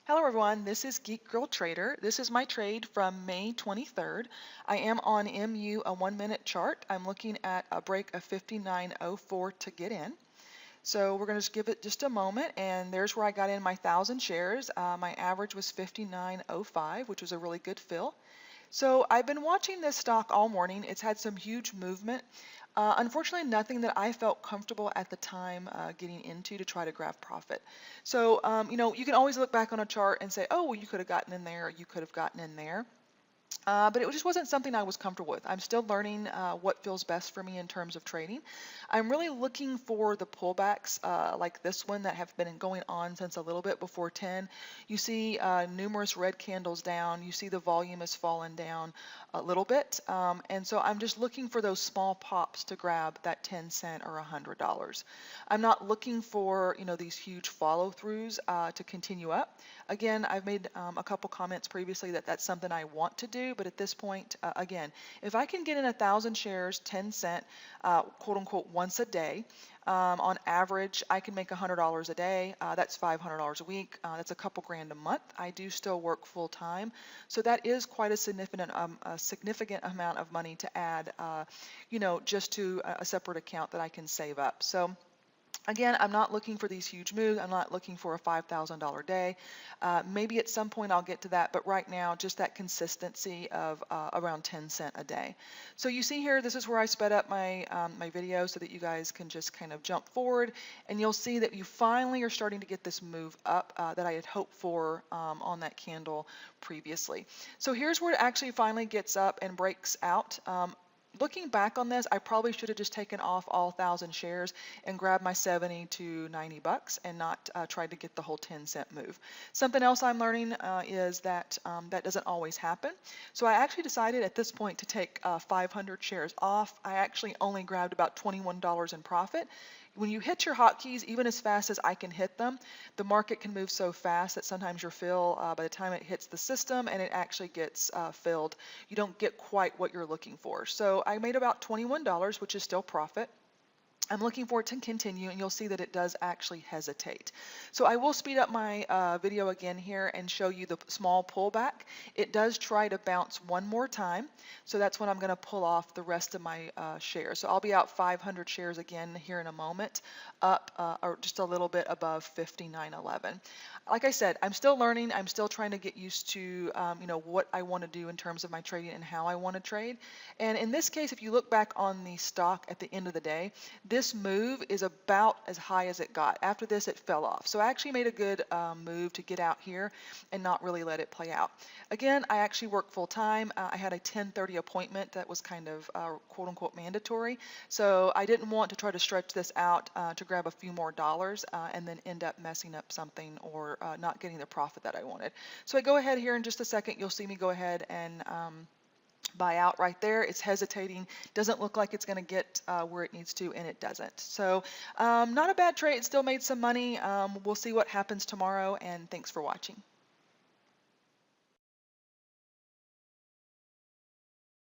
Hello everyone, this is Geek Girl Trader. This is my trade from May 23rd. I am on MU, a 1 minute chart. I'm looking at a break of 59.04 to get in. So we're going to give it just a moment, and there's where I got in my 1,000 shares. My average was 59.05, which was a really good fill. So I've been watching this stock all morning. It's had some huge movement. Unfortunately, nothing that I felt comfortable at the time getting into to try to grab profit. So, you can always look back on a chart and say, oh, well, you could have gotten in there, or you could have gotten in there. But it just wasn't something I was comfortable with. I'm still learning what feels best for me in terms of trading. I'm really looking for the pullbacks like this one that have been going on since a little bit before 10. You see numerous red candles down. You see the volume has fallen down a little bit. And so I'm just looking for those small pops to grab that 10 cent or $100. I'm not looking for, these huge follow-throughs to continue up. Again, I've made a couple comments previously that that's something I want to do, but at this point, again, if I can get in 1,000 shares, 10 cent, quote unquote, once a day, on average, I can make $100 a day. That's $500 a week. That's a couple grand a month. I do still work full time, so that is quite a significant amount of money to add, just to a separate account that I can save up. So. Again, I'm not looking for these huge moves. I'm not looking for a $5,000 day. Maybe at some point I'll get to that, but right now, just that consistency of around 10 cent a day. So you see here, this is where I sped up my video so that you guys can just kind of jump forward, and you'll see that you finally are starting to get this move up that I had hoped for on that candle previously. So here's where it actually finally gets up and breaks out. Looking back on this, I probably should have just taken off all 1,000 shares and grabbed my 70 to 90 bucks and not tried to get the whole 10 cent move. Something else I'm learning is that that doesn't always happen. So I actually decided at this point to take 500 shares off. I actually only grabbed about $21 in profit. When you hit your hotkeys, even as fast as I can hit them, the market can move so fast that sometimes your fill, by the time it hits the system and it actually gets filled, you don't get quite what you're looking for. So I made about $21, which is still profit. I'm looking for it to continue, and you'll see that it does actually hesitate. So I will speed up my video again here and show you the small pullback. It does try to bounce one more time, so that's when I'm going to pull off the rest of my shares. So I'll be out 500 shares again here in a moment, up or just a little bit above 59.11. Like I said, I'm still learning. I'm still trying to get used to what I want to do in terms of my trading and how I want to trade. And in this case, if you look back on the stock at the end of the day, this move is about as high as it got. After this, it fell off. So I actually made a good move to get out here and not really let it play out. Again, I actually work full time. I had a 10:30 appointment that was kind of quote unquote mandatory. So I didn't want to try to stretch this out to grab a few more dollars and then end up messing up something or not getting the profit that I wanted. So I go ahead here in just a second. You'll see me go ahead and buy out right there. It's hesitating. Doesn't look like it's going to get where it needs to, and it doesn't. So not a bad trade. It still made some money. We'll see what happens tomorrow, and thanks for watching.